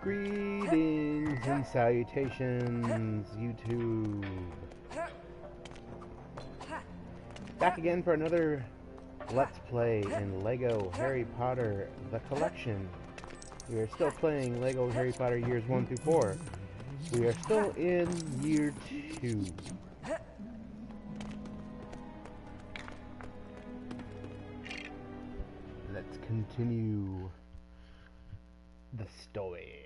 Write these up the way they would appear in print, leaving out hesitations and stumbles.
Greetings and salutations, YouTube. Back again for another Let's Play in LEGO Harry Potter The Collection. We are still playing LEGO Harry Potter Years 1 through 4. We are still in Year 2. Let's continue the story.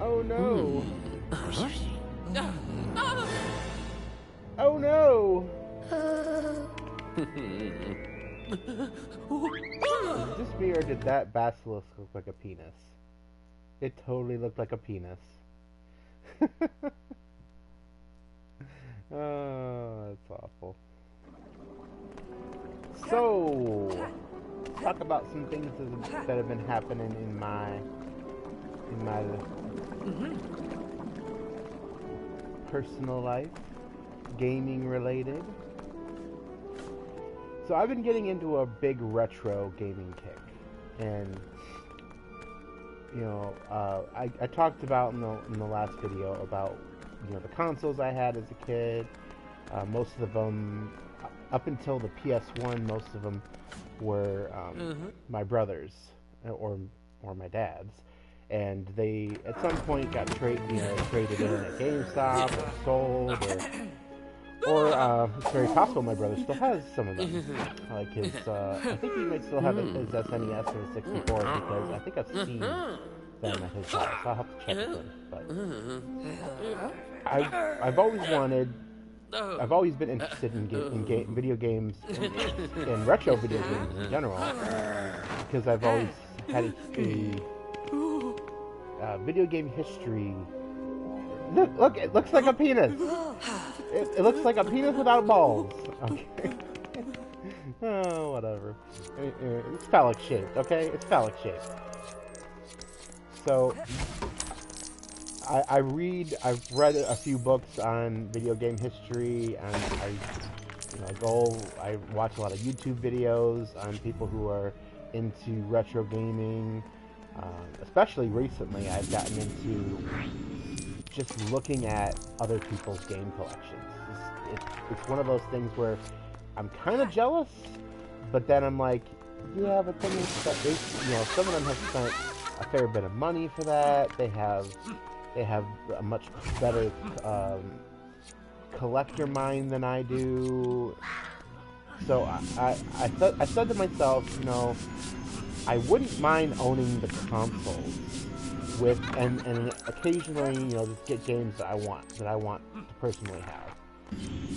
Oh no! Oh no! Is this me, or did that basilisk look like a penis? It totally looked like a penis. Oh, that's awful. So, talk about some things that have been happening in my personal life, gaming related. So I've been getting into a big retro gaming kick, and you know, I talked about in the last video about, you know, the consoles I had as a kid. Most of them, up until the PS1, most of them were my brother's or my dad's, and they at some point got traded in at GameStop or sold, or it's very possible my brother still has some of them. Like his, I think he might still have his SNES or his 64, because I think I've seen them at his house. I'll have to check them. But I've always wanted. I've always been interested in video games and retro video games in general, because I've always had a video game history. Look, it looks like a penis. It looks like a penis without balls. Okay. Oh, whatever. It's phallic shaped, okay? It's phallic shaped. So, I've read a few books on video game history, and I watch a lot of YouTube videos on people who are into retro gaming. Especially recently, I've gotten into just looking at other people's game collections. It's one of those things where I'm kind of jealous, but then I'm like, yeah, but then some of them have spent a fair bit of money for that. They have a much better collector mind than I do. So I said to myself, you know, I wouldn't mind owning the consoles and occasionally, you know, just get games that I want to personally have.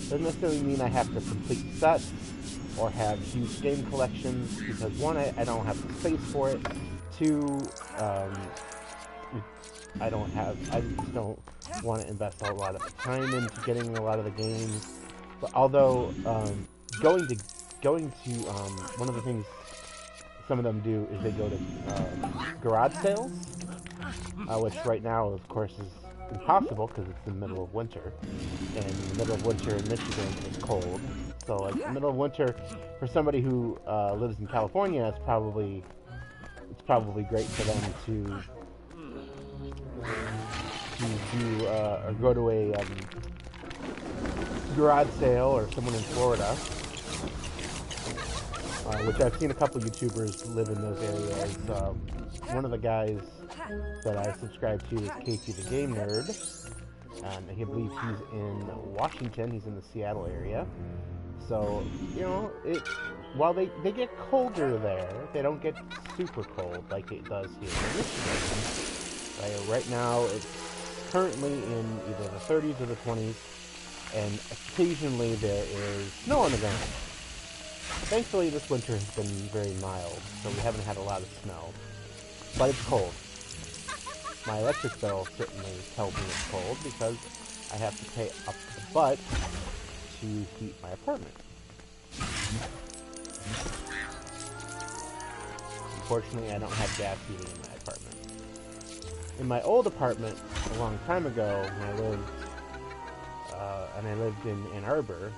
Doesn't necessarily mean I have to complete sets or have huge game collections, because one, I don't have the space for it. Two, I just don't want to invest a lot of time into getting a lot of the games. But although going to one of the things some of them do is they go to garage sales, which right now, of course, is impossible because it's in the middle of winter, and in the middle of winter in Michigan is cold. So, like, the middle of winter for somebody who lives in California, it's probably great for them to do or go to a garage sale, or someone in Florida, which I've seen a couple YouTubers live in those areas. One of the guys that I subscribe to is Casey the Game Nerd, and I believe he's in Washington. He's in the Seattle area. So, you know, while they get colder there, they don't get super cold like it does here in Michigan. Right now, it's currently in either the 30s or the 20s, and occasionally there is snow on the ground. Thankfully, this winter has been very mild, so we haven't had a lot of snow. But it's cold. My electric bill certainly tells me it's cold, because I have to pay up the butt to heat my apartment. Unfortunately, I don't have gas heating in my apartment. In my old apartment, a long time ago, when I lived and I lived in Ann Arbor,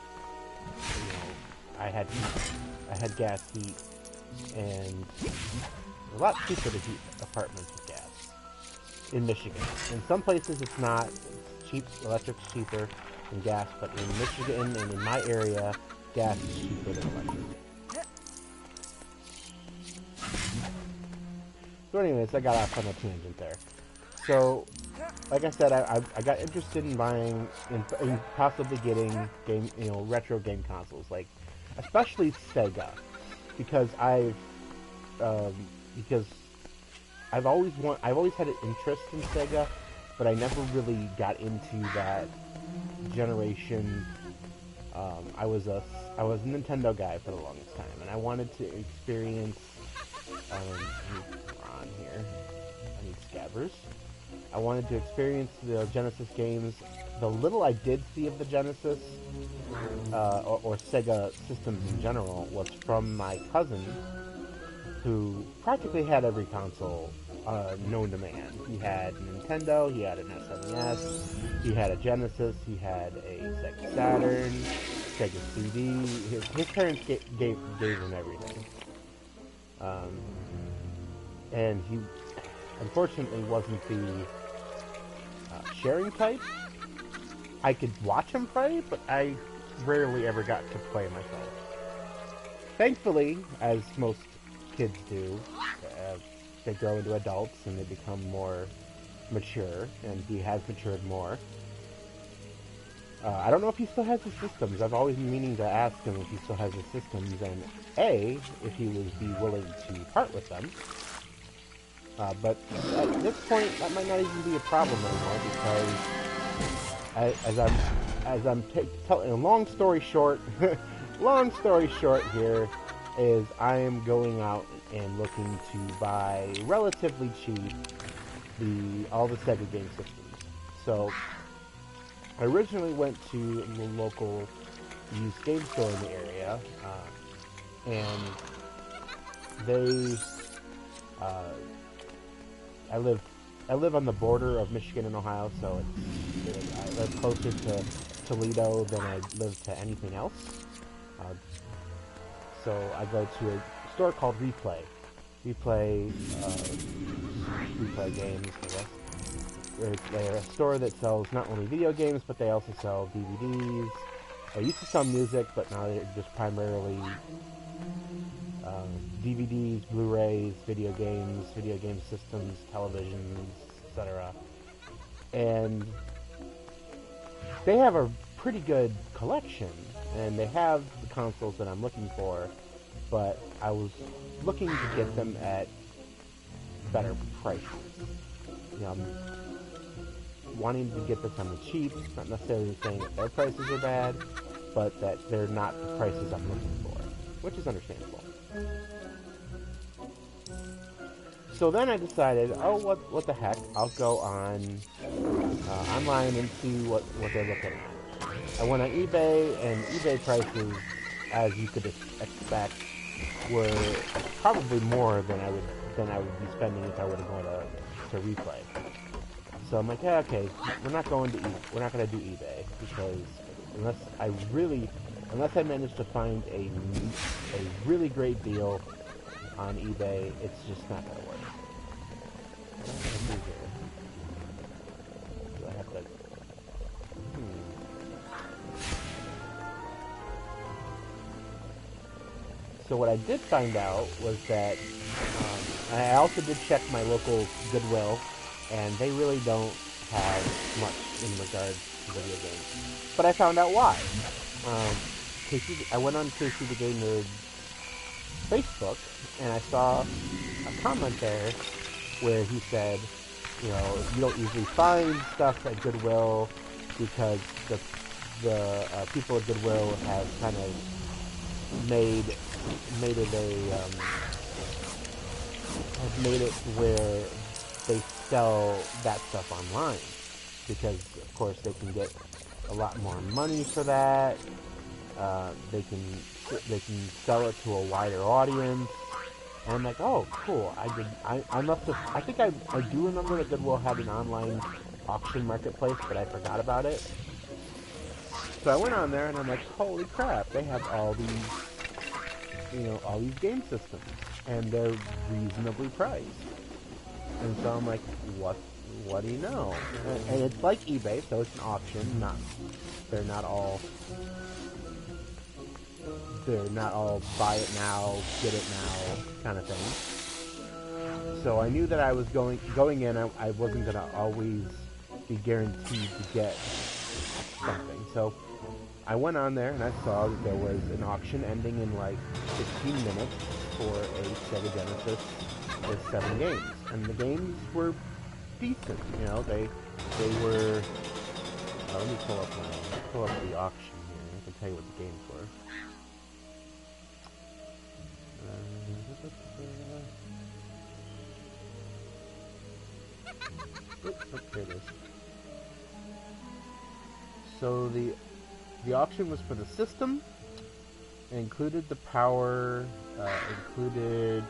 you know, I had gas heat, and it was a lot cheaper to heat apartments with gas in Michigan. In some places it's not. It's cheap. Electric's cheaper than gas, but in Michigan and in my area, gas is cheaper than electric. So anyways, I got off on a tangent there. So, like I said, I got interested in buying, in possibly getting retro game consoles, like, especially Sega, because I've always had an interest in Sega, but I never really got into that generation. I was a Nintendo guy for the longest time, and I wanted to experience. On here, I need scabbers. I wanted to experience the Genesis games. The little I did see of the Genesis or Sega systems in general was from my cousin, who practically had every console known to man. He had a Nintendo, he had an SNES, he had a Genesis, he had a Sega Saturn, Sega CD. His parents gave him everything. And he unfortunately wasn't the sharing type. I could watch him play, but I rarely ever got to play myself. Thankfully, as most kids do, they grow into adults and they become more mature, and he has matured more. I don't know if he still has the systems. I've always been meaning to ask him if he still has the systems, and if he would be willing to part with them. But at this point, that might not even be a problem anymore, because as I'm telling, long story short here is I am going out and looking to buy relatively cheap all the Sega game systems. So I originally went to the local used game store in the area, and they. I live on the border of Michigan and Ohio, so I live closer to Toledo than I live to anything else. So I go to a store called Replay. Replay games, I guess. They're a store that sells not only video games, but they also sell DVDs. They used to sell music, but now they're just primarily DVDs, Blu-rays, video game systems, televisions, etc. And they have a pretty good collection, and they have the consoles that I'm looking for, but I was looking to get them at better prices. You know, I'm wanting to get this on the cheap, not necessarily saying that their prices are bad, but that they're not the prices I'm looking for, which is understandable. So then I decided, what the heck, I'll go on online and see what they're looking at. I went on eBay, and eBay prices, as you could expect, were probably more than I would be spending if I were to go to Replay. So I'm like, yeah, okay, we're not going to do eBay, because unless I manage to find a really great deal on eBay, it's just not going to work. What am I going to do here? Do I have to... So what I did find out was that I also did check my local Goodwill, and they really don't have much in regards to video games. But I found out why. I went on Casey the Game Nerd's Facebook, and I saw a comment there where he said, you know, you don't usually find stuff at Goodwill because the people at Goodwill have kind of made it where they sell that stuff online, because of course they can get a lot more money for that. They can sell it to a wider audience, and I'm like, oh, cool. I think I do remember that Goodwill had an online auction marketplace, but I forgot about it. So I went on there and I'm like, holy crap, they have all these, all these game systems, and they're reasonably priced. And so I'm like, what do you know? And it's like eBay, so it's an auction. They're not all buy it now, get it now kind of thing. So I knew that I was going in. I wasn't gonna always be guaranteed to get something. So I went on there and I saw that there was an auction ending in like 15 minutes for a Sega Genesis with 7 games, and the games were decent. They were. Let me pull up the auction here. I can tell you what the games were. There it is. So the auction was for the system. It included the power, included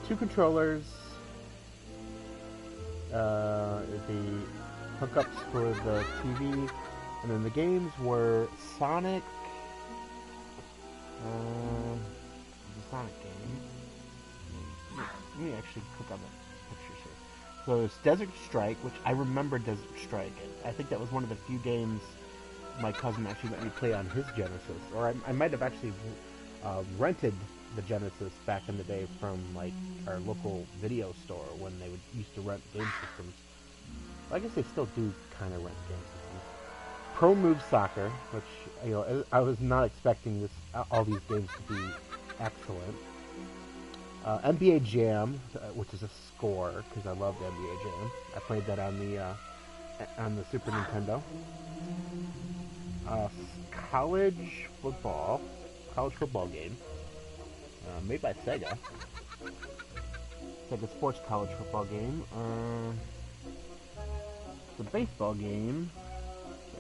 2 controllers, the hookups for the TV, and then the games were Sonic. The Sonic game. Let me actually click on the pictures here. So it's Desert Strike, which I remember Desert Strike. I think that was one of the few games my cousin actually let me play on his Genesis, or I might have actually rented the Genesis back in the day from like our local video store when they used to rent game systems. I guess they still do kind of rent game systems. Pro Move Soccer, which I was not expecting all these games to be excellent. NBA Jam, which is a score because I love NBA Jam. I played that on the Super Nintendo. College football game, made by Sega. Sega Sports College football game. The baseball game.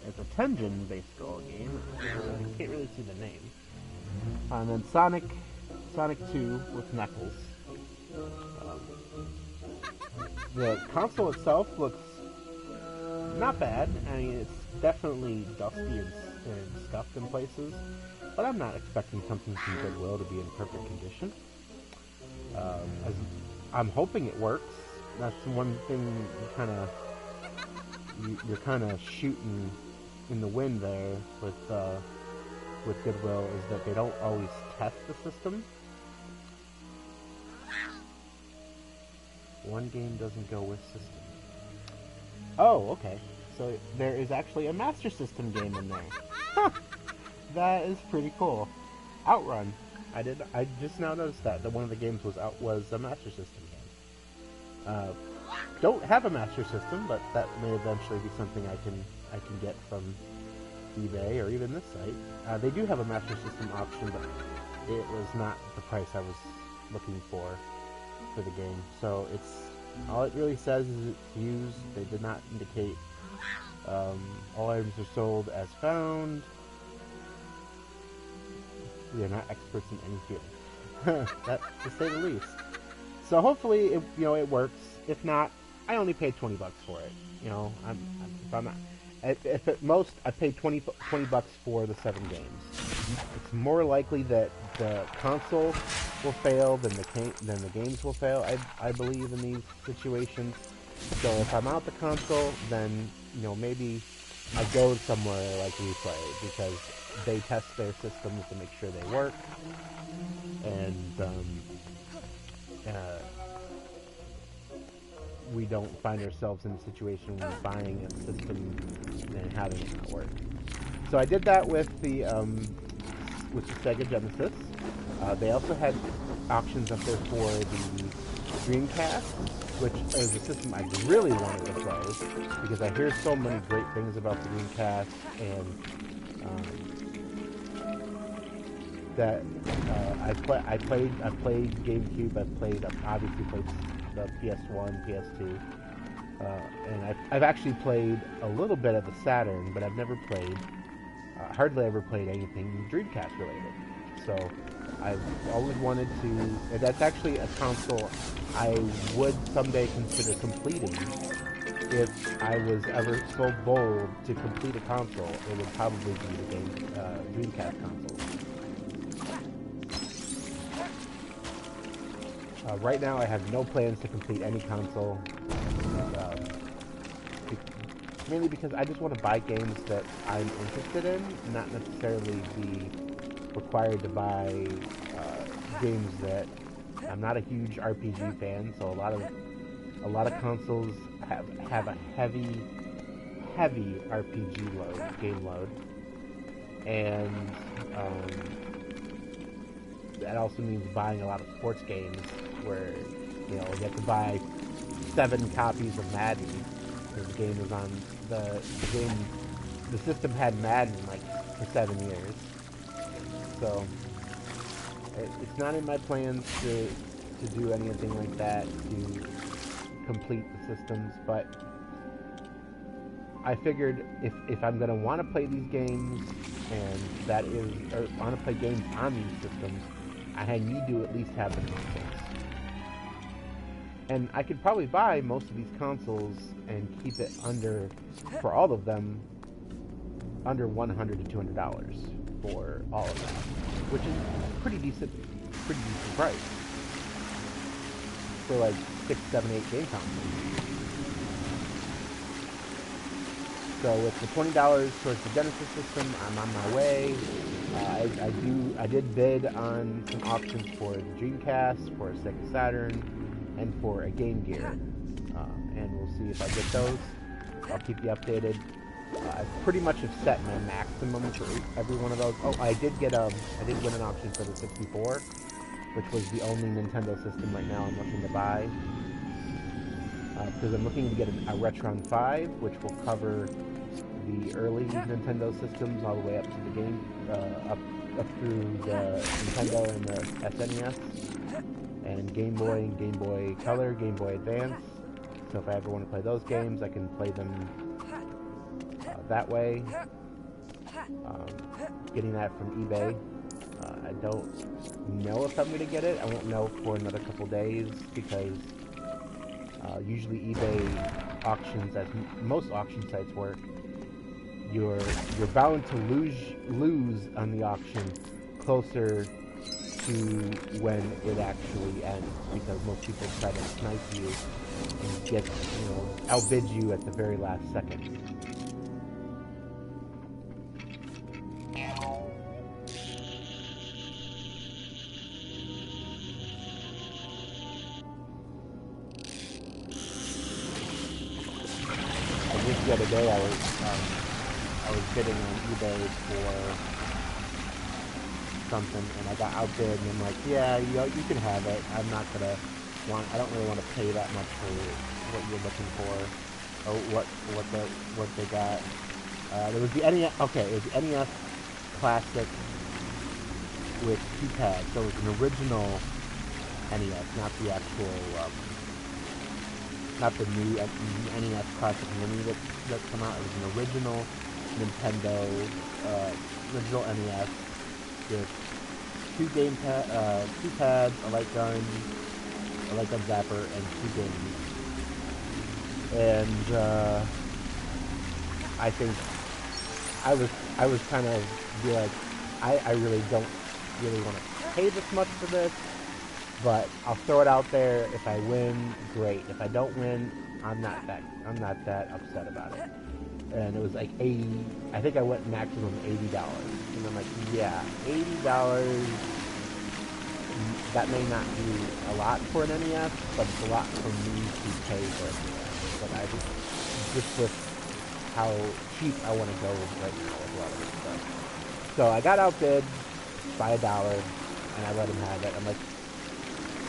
It's a Tengen baseball game. You can't really see the name. And then Sonic 2 with Knuckles. The console itself looks not bad. I mean, it's definitely dusty and scuffed in places, but I'm not expecting something from Goodwill to be in perfect condition. I'm hoping it works. That's one thing you're kind of shooting in the wind there with Goodwill, is that they don't always test the system. One game doesn't go with system. Oh, okay. So there is actually a Master System game in there. Huh. That is pretty cool. Outrun. I just now noticed that one of the games was a Master System game. Don't have a Master System, but that may eventually be something I can get from eBay or even this site. They do have a Master System option, but it was not the price I was looking for the game. So all it really says is it's used. They did not indicate all items are sold as found. They're not experts in any field. That, to say the least. So hopefully it works. If not, I only paid $20 for it. If at most I paid $20 for the 7 games. It's more likely that the console will fail than the games will fail. I believe in these situations. So if I'm out the console, then maybe I go somewhere like Replay, because they test their systems to make sure they work, and we don't find ourselves in a situation where we're buying a system and having it not work. So I did that with the Sega Genesis. They also had options up there for the Dreamcast, which is a system I really wanted to play because I hear so many great things about the Dreamcast, and that I played GameCube. I've obviously played the PS1, PS2, and I've actually played a little bit of the Saturn, but I've never played, hardly ever played anything Dreamcast related. So I've always wanted to. That's actually a console I would someday consider completing if I was ever so bold to complete a console, it would probably be the Dreamcast console. Right now, I have no plans to complete any console, mainly because I just want to buy games that I'm interested in, not necessarily be required to buy games that I'm not a huge RPG fan. So a lot of consoles have a heavy RPG game load, and that also means buying a lot of sports games where, you have to buy 7 copies of Madden because the game was on the system had Madden like for 7 years. So it's not in my plans to do anything like that to complete the systems, but I figured if I'm gonna want to play these games, or want to play games on these systems, I need to at least have the consoles. And I could probably buy most of these consoles and keep it for all of them, under $100 to $200 for all of them, which is pretty decent price for like 6, 7, 8 game consoles. So with the $20 towards the Genesis system, I'm on my way. I did bid on some auctions for the Dreamcast, for a Sega Saturn, and for a Game Gear. And we'll see if I get those. I'll keep you updated. I pretty much have set my maximum for every one of those. Oh, I did win an auction for the 64, which was the only Nintendo system right now I'm looking to buy. Because I'm looking to get a Retron 5, which will cover the early Nintendo systems all the way up to the game, up through the Nintendo and the SNES, and Game Boy and Game Boy Color, Game Boy Advance. So if I ever want to play those games, I can play them that way. Getting that from eBay. I don't know if I'm going to get it. I won't know for another couple days because usually eBay auctions, as most auction sites work, you're bound to lose on the auction closer to when it actually ends, because most people try to snipe you and outbid you at the very last second. The other day I was bidding on eBay for something, and I got outbid, and I'm like, yeah, you can have it. I don't really want to pay that much for what you're looking for, or what they got. There was the NES. Okay, it was the NES Classic with 2 pads. So it was an original NES, not the actual. Not the new NES Classic Mini that come out. It was an original Nintendo, original NES with 2 pads, a light gun zapper, and 2 games. And I think I was kind of like, I really don't really want to pay this much for this. But I'll throw it out there. If I win, great. If I don't win, I'm not that upset about it. And it was like $80. I think I went maximum $80. And I'm like, yeah, $80. That may not be a lot for an NES, but it's a lot for me to pay for an NES. But I just with how cheap I want to go right now with a lot of this stuff. So I got outbid by $1, and I let him have it. I'm like,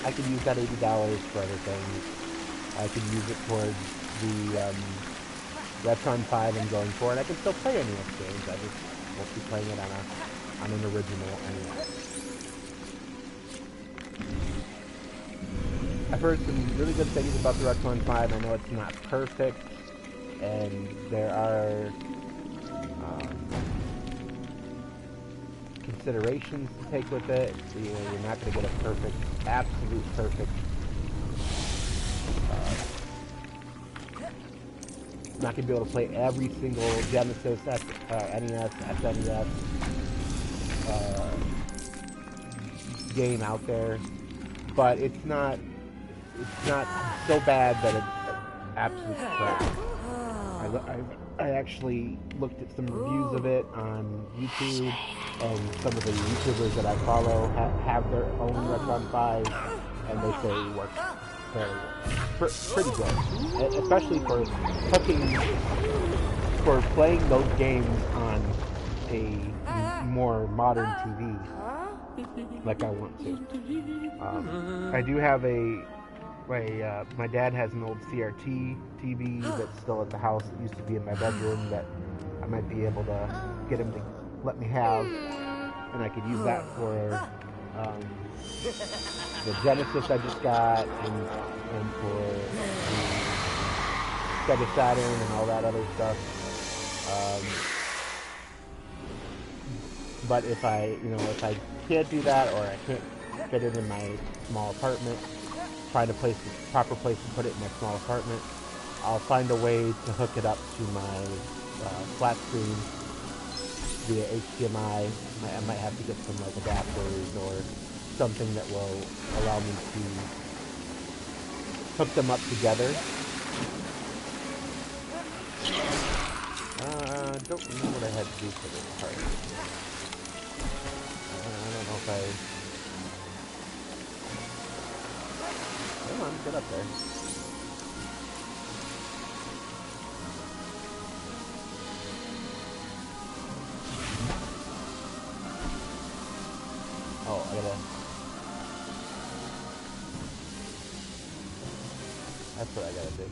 I could use that $80 for other things. I could use it towards the Retron 5 I'm going for, and I can still play NES games. I just won't be playing it on an original NES. I've heard some really good things about the Retron 5. I know it's not perfect, and there are considerations to take with it. You're not going to get a perfect, absolute perfect not going to be able to play every single Genesis, NES, SNES game out there, but it's not so bad that it's absolute crap. I actually looked at some reviews of it on YouTube, and some of the YouTubers that I follow have their own Retron 5, and they say it works pretty good, especially for playing those games on a more modern TV, like I want to. I do have my dad has an old CRT TV that's still at the house. It used to be in my bedroom that I might be able to get him to let me have, and I could use that for the Genesis I just got, and for the Sega Saturn and all that other stuff. But if I can't do that, or I can't fit it in my small apartment, find a proper place to put it in my small apartment, I'll find a way to hook it up to my flat screen via HDMI. I might have to get some adapters or something that will allow me to hook them up together. Don't know what I had to do for this part. I don't know if Come on, get up there. Oh, I gotta... That's what I gotta do.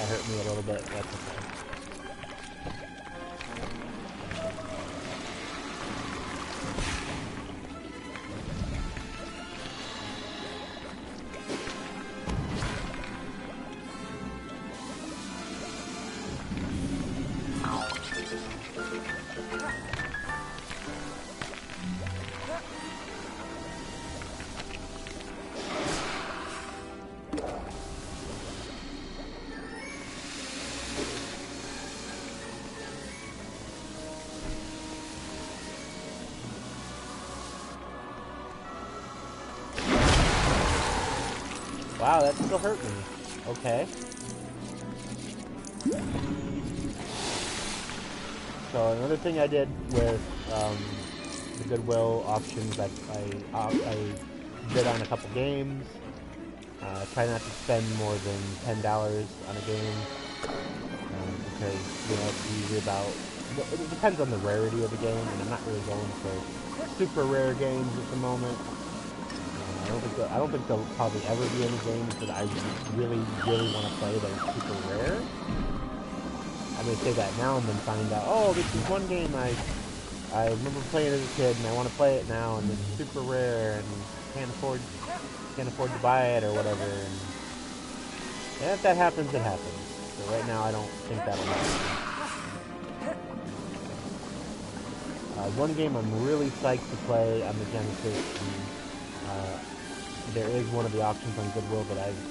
Hurt me a little bit, that's okay. Wow, that still hurt me. Okay. So another thing I did with the Goodwill auctions, I bid on a couple games. Try not to spend more than $10 on a game, because it's usually about. It depends on the rarity of the game, and I'm not really going for super rare games at the moment. I don't think there'll probably ever be any games that I really want to play that are super rare. I may say that now and then find out, oh, this is one game I remember playing as a kid and I want to play it now, and it's super rare and can't afford to buy it or whatever. And if that happens, it happens. So right now, I don't think that'll happen. One game I'm really psyched to play on the Genesis. There is one of the auctions on Goodwill that I've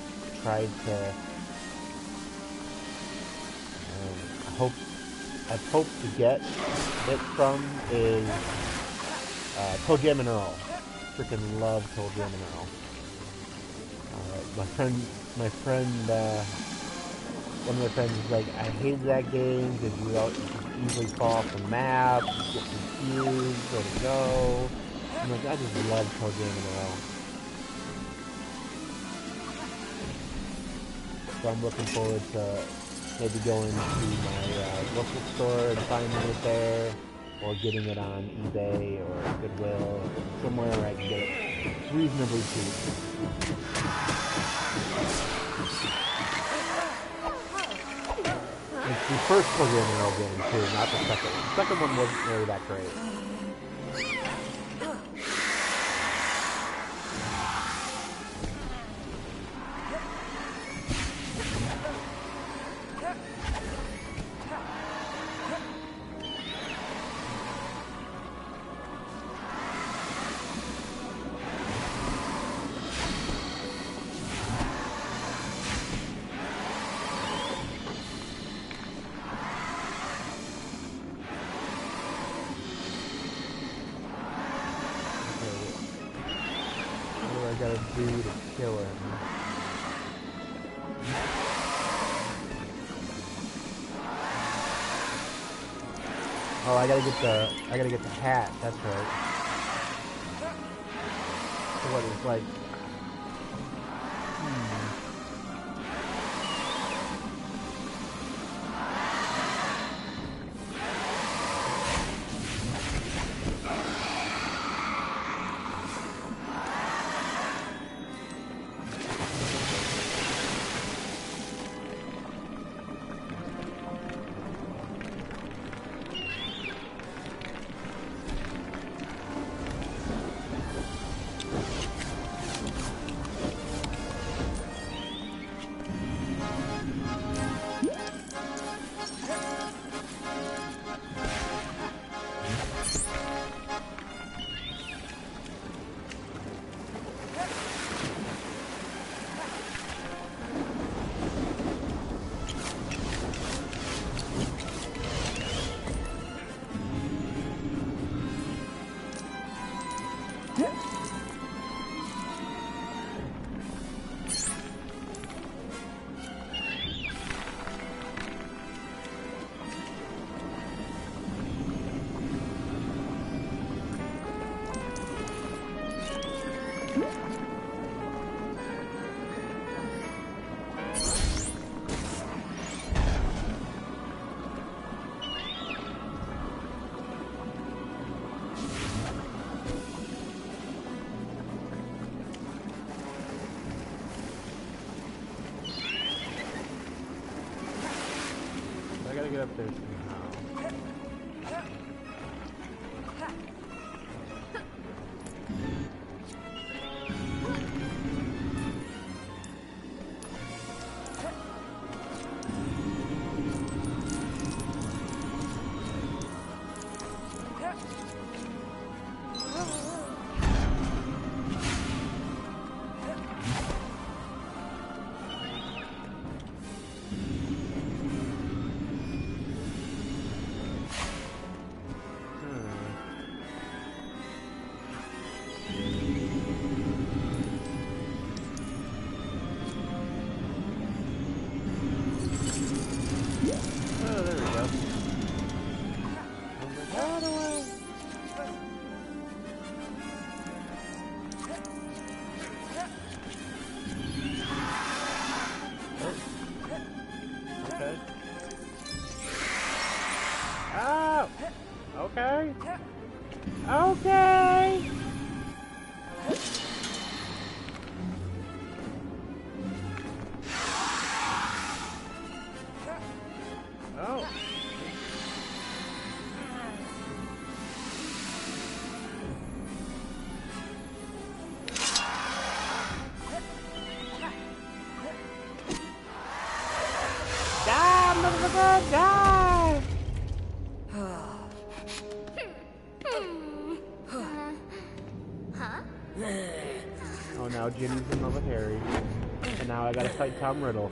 tried to I've hoped to get it from is Toe Jam and Earl. Freaking love Toe Jam and Earl. My friend, one of my friends is like, I hate that game because you easily fall off the map, you get confused, where to go. I'm like, I just love Toe Jam and Earl. So I'm looking forward to maybe going to my local store and finding it there, or getting it on eBay or Goodwill, somewhere where I can get it reasonably cheap. It's the first Programming Earl game, too, not the second one. The second one wasn't really that great. Gotta do to kill him. Oh, I gotta get the hat. That's right. So what it's like? Get up there somehow. Okay. Okay. Oh. Die, motherfucker, die! Oh, now Ginny's in love with Harry. And now I gotta fight Tom Riddle.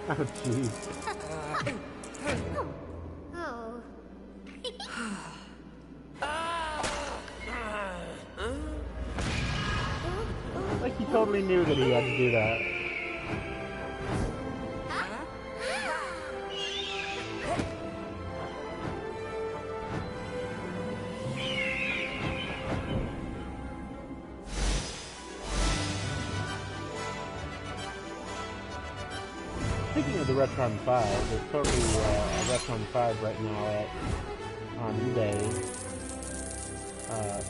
Oh, jeez. Like he totally knew that he had to do that. speaking of the Retron 5, there's totally a Retron 5 right now on eBay,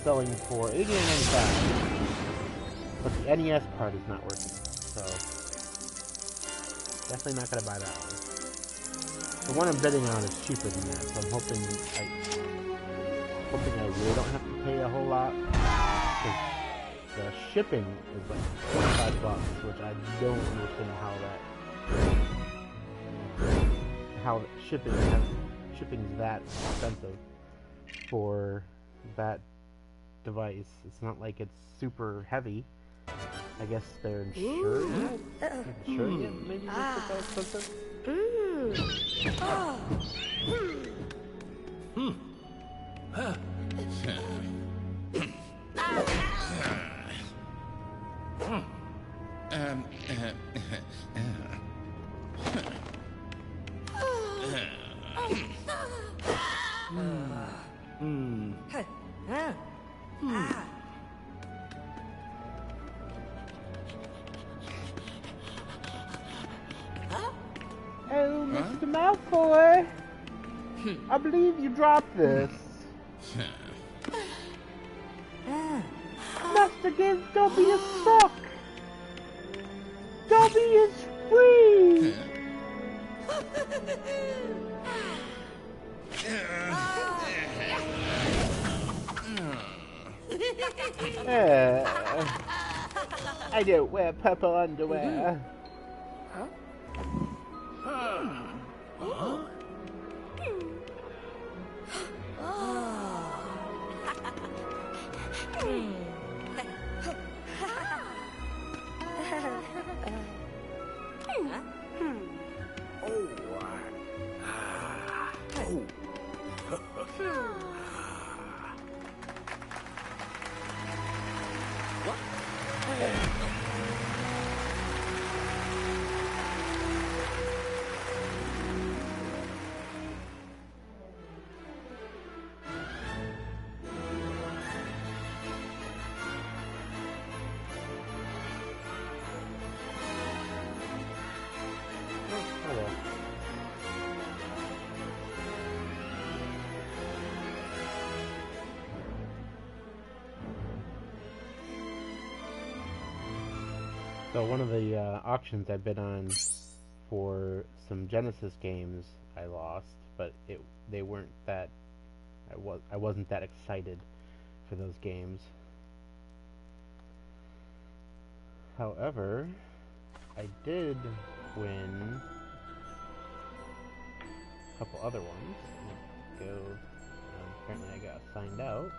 selling for $89.95. But the NES part is not working, so definitely not gonna buy that one. The one I'm bidding on is cheaper than that, so I'm hoping I really don't have to pay a whole lot. The shipping is like $25, which I don't understand how shipping's that expensive for that device. It's not like it's super heavy. I guess they're insured. Insuring it maybe makes it that expensive. Oh, Mr. Malfoy! I believe you dropped this. Master gives Dobby a sock. Dobby is free. I don't wear purple underwear. So one of the auctions I bid on for some Genesis games I lost, but they weren't that I wasn't that excited for those games. However, I did win a couple other ones. Let's go. Apparently I got signed out.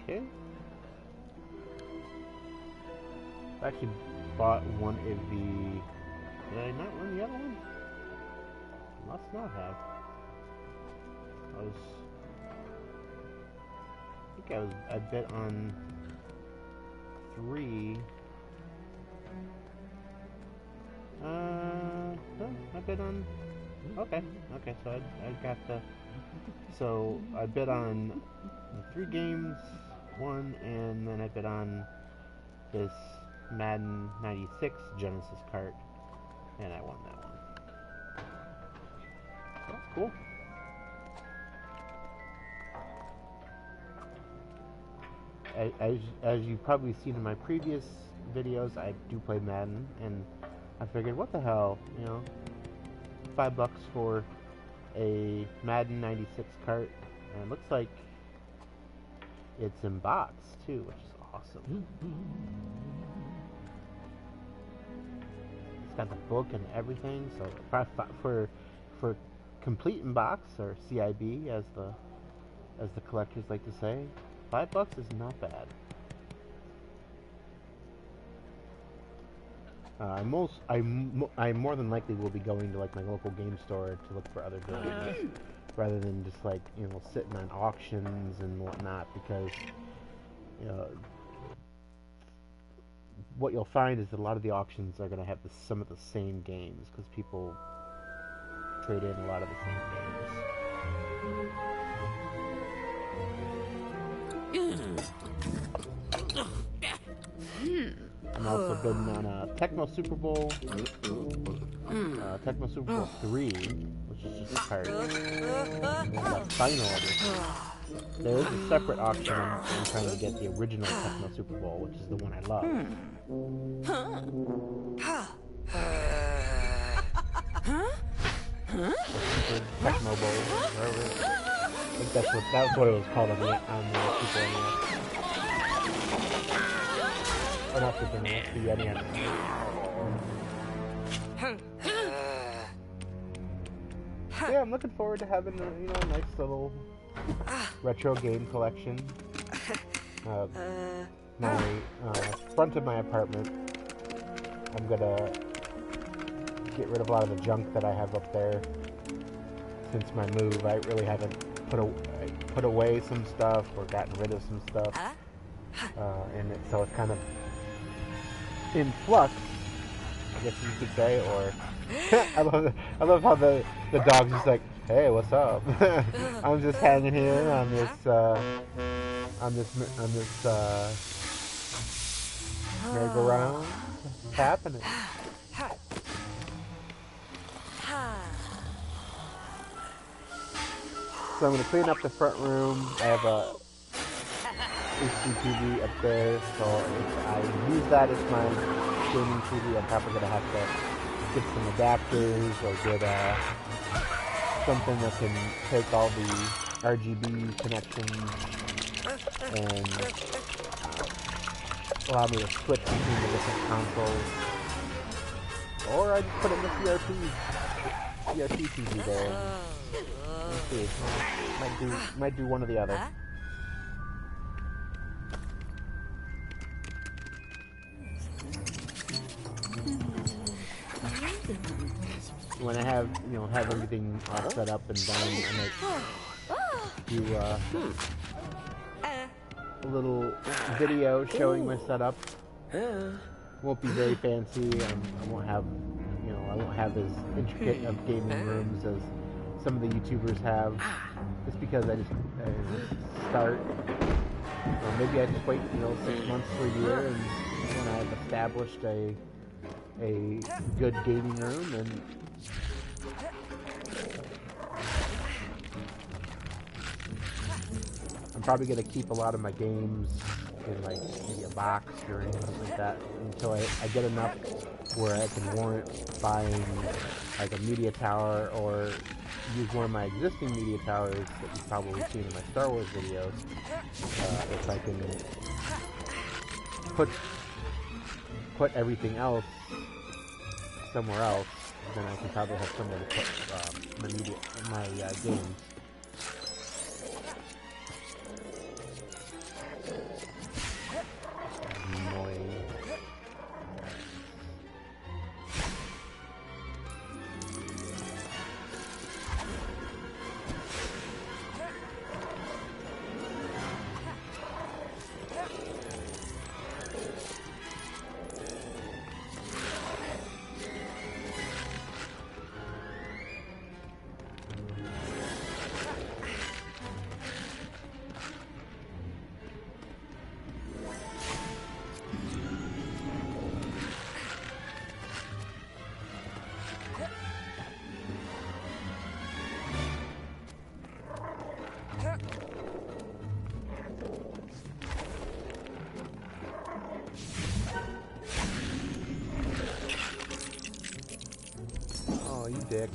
Okay. I actually bought one of the... Did I not win the other one? Must not have. I bet on 3. No, I bet on... Okay, so I got the... So I bet on the 3 games, 1, and then I bet on this Madden 96 Genesis cart, and I won that one. So that's cool. As you've probably seen in my previous videos, I do play Madden, and I figured, what the hell, you know, $5 for a Madden 96 cart, and it looks like it's in box too, which is awesome. It's got the book and everything, so for complete in box, or CIB as the collectors like to say, $5 is not bad. I more than likely will be going to like my local game store to look for other games. rather than just like, you know, sitting on auctions and whatnot, because you know, what you'll find is that a lot of the auctions are going to have some of the same games, because people trade in a lot of the same games. I've also been on a Tecmo Super Bowl, Tecmo Super Bowl 3, which is just a card, and the final edition. There is a separate auction. I'm trying to get the original Tecmo Super Bowl, which is the one I love. Tecmo Bowl, whatever. I think that's what it was called on the Super NES. Or not Super NES, the NES. Yeah, I'm looking forward to having a nice little retro game collection. My front of my apartment, I'm gonna get rid of a lot of the junk that I have up there. Since my move, I really haven't put away some stuff or gotten rid of some stuff, and so it's kind of in flux, I guess you could say. Or I love how the dog's just like, hey, what's up? I'm just hanging here on this merry-go-round. What's happening? So I'm going to clean up the front room. I have a HDTV up there, so if I use that as my gaming TV, I'm probably going to have to get some adapters or get something that can take all the RGB connections and allow me to switch between the different consoles. Or I just put in the CRT TV there. Let's see. Might do one or the other. When I have everything all set up and done, I might do a little video showing my setup. Won't be very fancy. I won't have as intricate of gaming rooms as some of the YouTubers have, just because I just start. Or maybe I just wait 6 months to a year, and when I've established a good gaming room, and I'm probably going to keep a lot of my games in like maybe a box or anything like that until I get enough where I can warrant buying like a media tower, or use one of my existing media towers that you've probably seen in my Star Wars videos. If I can put everything else somewhere else, then I can probably have somewhere to put my games. Oh, you dick.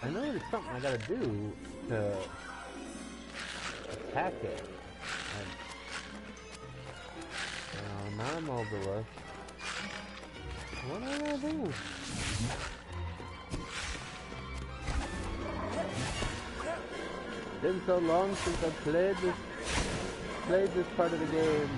I know there's something I gotta do to attack it. I'm overlooked. What am I gonna do? Been so long since I played this part of the game.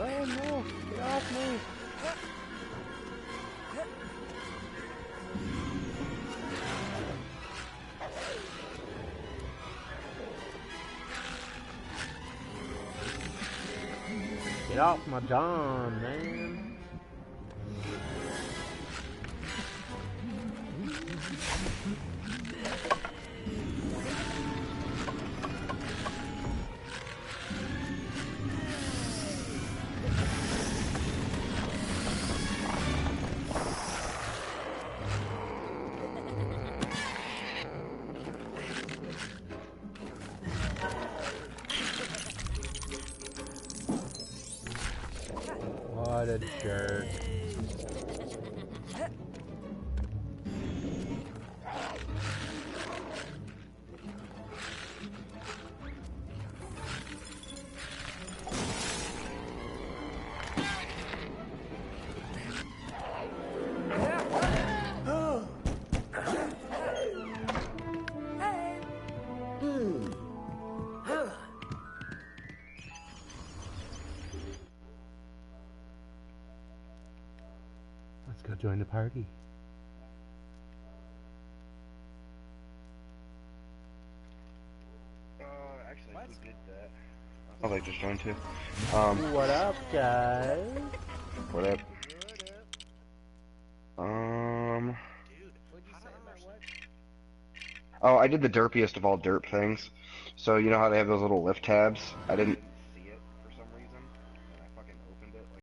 Oh no, get off me! Get off my John, man! What a jerk. Let's go join the party. Actually, what? Who did that? Oh, they just joined too. What up, guys? What up? Dude, what'd you say about what? Oh, I did the derpiest of all derp things. So you know how they have those little lift tabs? I didn't